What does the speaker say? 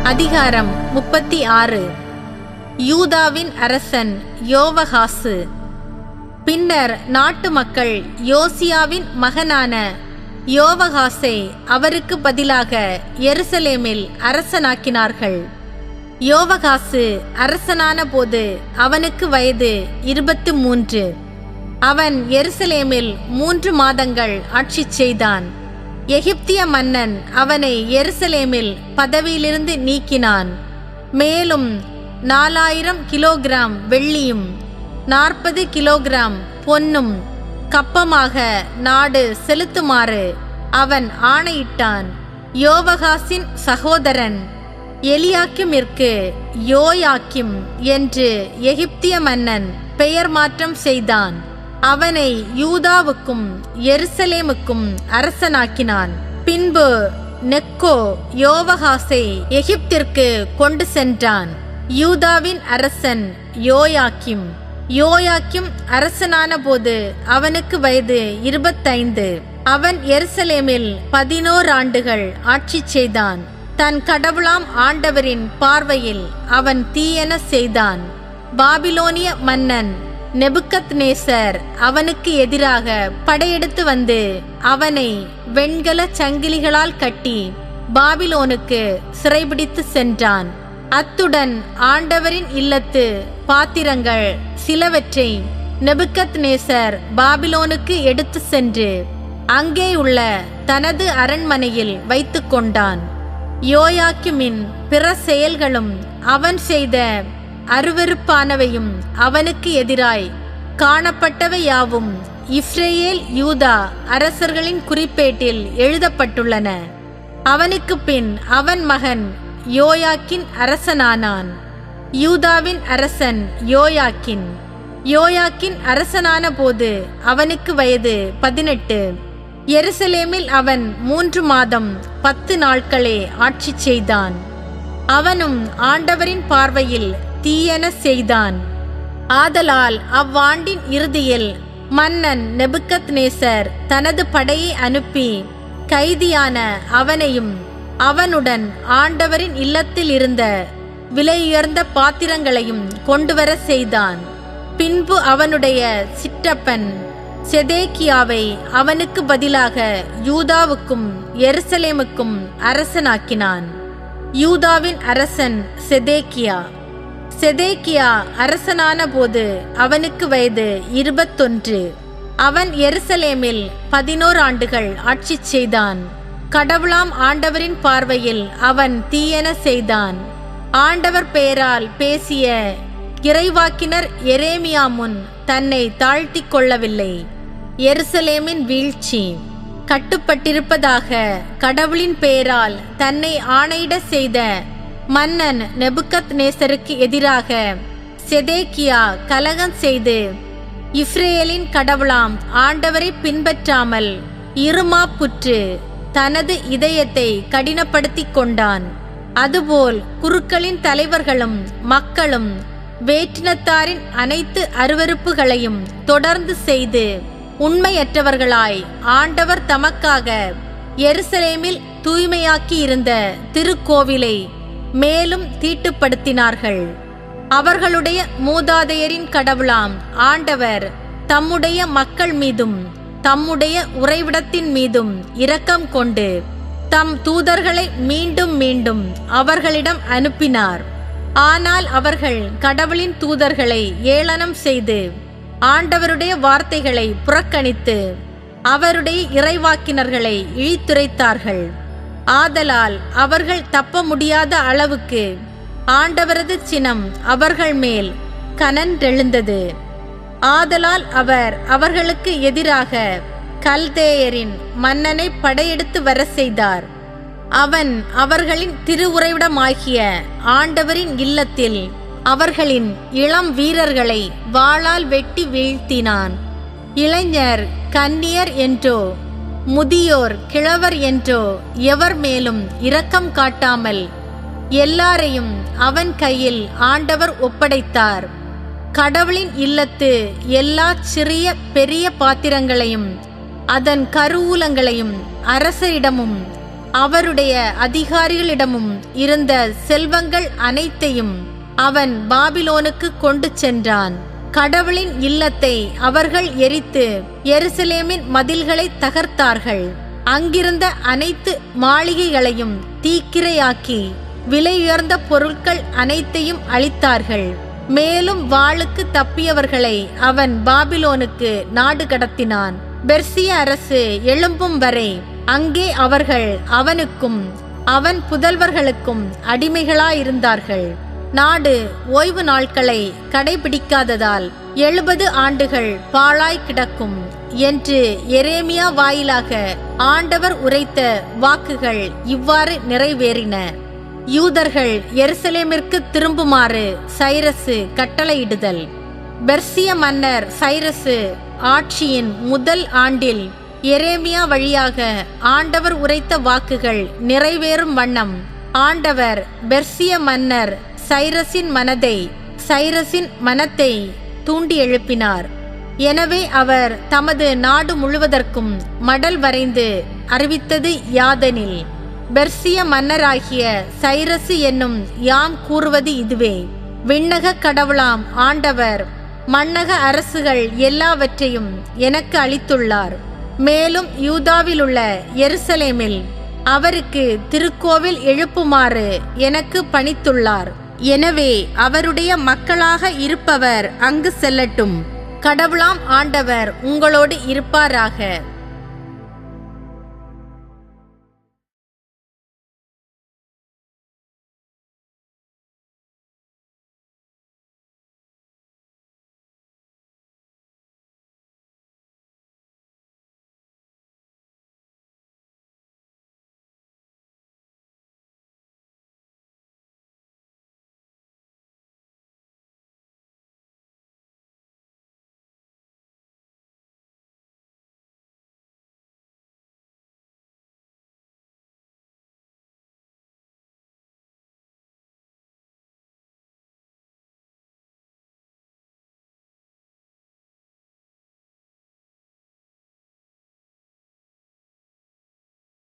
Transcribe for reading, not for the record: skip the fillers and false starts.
அதிகாரம் 36. யூதாவின் அரசன் யோவகாசு. பின்னர் நாட்டு மக்கள் யோசியாவின் மகனான யோவகாசை அவருக்கு பதிலாக எருசலேமில் அரசனாக்கினார்கள். யோவகாசு அரசனான போது அவனுக்கு வயது 23. அவன் எருசலேமில் 3 மாதங்கள் ஆட்சி செய்தான். எகிப்திய மன்னன் அவனை எருசலேமில் பதவியிலிருந்து நீக்கினான். மேலும் 4000 கிலோகிராம் வெள்ளியும் 40 கிலோகிராம் பொன்னும் கப்பமாக நாடு செலுத்துமாறு அவன் ஆணையிட்டான். யோவகாசின் சகோதரன் எலியாக்கிமிற்கு யோயாக்கிம் என்று எகிப்திய மன்னன் பெயர் மாற்றம் செய்தான். அவனை யூதாவுக்கும் எருசலேமுக்கும் அரசனாக்கினான். பின்பு நெக்கோ யோவகாசை எகிப்திற்கு கொண்டு சென்றான். யூதாவின் அரசன் யோயாக்கிம். யோயாக்கிம் அரசனான போது அவனுக்கு வயது 25. அவன் எருசலேமில் 11 ஆண்டுகள் ஆட்சி செய்தான். தன் கடவுளாம் ஆண்டவரின் பார்வையில் அவன் தீயன செய்தான். பாபிலோனிய மன்னன் நெபுக்கத்நேசர் அவனுக்கு எதிராக படையெடுத்து வந்து அவனை வெண்கல சங்கிலிகளால் கட்டி பாபிலோனுக்கு சிறைபிடித்து சென்றான். அத்துடன் ஆண்டவரின் இல்லத்து பாத்திரங்கள் சிலவற்றை நெபுக்கத்நேசர் பாபிலோனுக்கு எடுத்து சென்று அங்கே உள்ள தனது அரண்மனையில் வைத்து கொண்டான். யோயாக்கிமின் பிற செயல்களும் அவன் செய்த அருவருப்பானவையும் அவனுக்கு எதிராய் காணப்பட்டவை யாவும் இஸ்ரேல் யூதா அரசர்களின் குறிப்பேட்டில் எழுதப்பட்டுள்ளன. அவனுக்கு பின் அவன் மகன் யோயாக்கின் அரசனானான். யூதாவின் அரசன் யோயாக்கின். யோயாக்கின் அரசனான போது அவனுக்கு வயது 18. எருசலேமில் அவன் 3 மாதம் 10 நாட்களே ஆட்சி செய்தான். அவனும் ஆண்டவரின் பார்வையில் தீயன செய்தான். ஆதலால் அவ்வாண்டின் இறுதியில் மன்னன் நெபுக்கத்நேசர் தனது படையை அனுப்பி கைதியான அவனையும் அவனுடன் ஆண்டவரின் இல்லத்தில் இருந்த விலையுயர்ந்த பாத்திரங்களையும் கொண்டுவர செய்தான். பின்பு அவனுடைய சிற்றப்பன் செதேக்கியாவை அவனுக்கு பதிலாக யூதாவுக்கும் எருசலேமுக்கும் அரசனாக்கினான். யூதாவின் அரசன் செதேக்கியா. செதேக்கியா அரசனான போது அவனுக்கு வயது 21. அவன் எருசலேமில் 11 ஆண்டுகள் ஆட்சி செய்தான். கடவுளாம் ஆண்டவரின் பார்வையில் அவன் தீயன செய்தான். ஆண்டவர் பெயரால் பேசிய இறைவாக்கினர் எரேமியா முன் தன்னை தாழ்த்தி கொள்ளவில்லை. எருசலேமின் வீழ்ச்சி. கட்டுப்பட்டிருப்பதாக கடவுளின் பெயரால் தன்னை ஆணையிட செய்த மன்னன் நெபுக்கத்நேசருக்கு எதிராக செதேக்கியா கலகம் செய்து இஸ்ரேலின் கடவுளாம் ஆண்டவரை பின்பற்றாமல் இருமாப்புற்று தனது இதயத்தை கடினப்படுத்திக் கொண்டான். அதுபோல் குருக்களின் தலைவர்களும் மக்களும் வேற்றினத்தாரின் அனைத்து அருவருப்புகளையும் தொடர்ந்து செய்து உண்மையற்றவர்களாய் ஆண்டவர் தமக்காக எருசலேமில் தூய்மையாக்கி இருந்த திருக்கோவிலை மேலும் தீட்டுப்படுத்தினார்கள். அவர்களுடைய மூதாதையரின் கடவுளாம் ஆண்டவர் தம்முடைய மக்கள் மீதும் தம்முடைய உறைவிடத்தின் மீதும் இரக்கம் கொண்டு தம் தூதர்களை மீண்டும் மீண்டும் அவர்களிடம் அனுப்பினார். ஆனால் அவர்கள் கடவுளின் தூதர்களை ஏளனம் செய்து ஆண்டவருடைய வார்த்தைகளை புறக்கணித்து அவருடைய இறைவாக்கினர்களை இழித்துரைத்தார்கள். ஆதலால் அவர்கள் தப்ப முடியாத அளவுக்கு ஆண்டவரது சினம் அவர்கள் மேல் கனன்றெழுந்தது. ஆதலால் அவர் அவர்களுக்கு எதிராக கல்தேயரின் மன்னனை படையெடுத்து வர செய்தார். அவன் அவர்களின் திருவுறைவிடமாகிய ஆண்டவரின் இல்லத்தில் அவர்களின் இளம் வீரர்களை வாளால் வெட்டி வீழ்த்தினான். இளைஞர் கன்னியர் என்றோ முதியோர் கிழவர் என்றோ எவர் மேலும் இரக்கம் காட்டாமல் எல்லாரையும் அவன் கையில் ஆண்டவர் ஒப்படைத்தார். கடவுளின் இல்லத்து எல்லா சிறிய பெரிய பாத்திரங்களையும் அதன் கருவூலங்களையும் அரசரிடமும் அவருடைய அதிகாரிகளிடமும் இருந்த செல்வங்கள் அனைத்தையும் அவன் பாபிலோனுக்கு கொண்டு சென்றான். கடவுளின் இல்லத்தை அவர்கள் எரித்து எருசலேமின் மதில்களை தகர்த்தார்கள். அங்கிருந்த அனைத்து மாளிகைகளையும் தீக்கிரையாக்கி விலையுயர்ந்த பொருட்கள் அனைத்தையும் அழித்தார்கள். மேலும் வாளுக்கு தப்பியவர்களை அவன் பாபிலோனுக்கு நாடு கடத்தினான். பெர்சிய அரசு எழும்பும் வரை அங்கே அவர்கள் அவனுக்கும் அவன் புதல்வர்களுக்கும் அடிமைகளாயிருந்தார்கள். நாடு ஓய்வு நாட்களை கடைபிடிக்காததால் 70 ஆண்டுகள் பாழாய் கிடக்கும் என்று எரேமியா வாயிலாக ஆண்டவர் உரைத்த வாக்குகள் இவ்வாறு நிறைவேறின. யூதர்கள் எருசலேமிற்கு திரும்புமாறு சைரசு கட்டளையிடுதல். பெர்சிய மன்னர் சைரசு ஆட்சியின் முதல் ஆண்டில் எரேமியா வழியாக ஆண்டவர் உரைத்த வாக்குகள் நிறைவேறும் வண்ணம் ஆண்டவர் பெர்சிய மன்னர் சைரசின் மனத்தை தூண்டி எழுப்பினார். எனவே அவர் தமது நாடு முழுவதற்கும் மடல் வரைந்து அறிவித்தது யாதெனில், பெர்சிய மன்னராகிய சைரசு என்னும் யாம் கூறுவது இதுவே: விண்ணக கடவுளாம் ஆண்டவர் மண்ணக அரசுகள் எல்லாவற்றையும் எனக்கு அளித்துள்ளார். மேலும் யூதாவிலுள்ள எருசலேமில் அவருக்கு திருக்கோவில் எழுப்புமாறு எனக்கு பணித்துள்ளார். எனவே அவருடைய மக்களாக இருப்பவர் அங்கு செல்லட்டும். கடவுளாம் ஆண்டவர் உங்களோடு இருப்பாராக.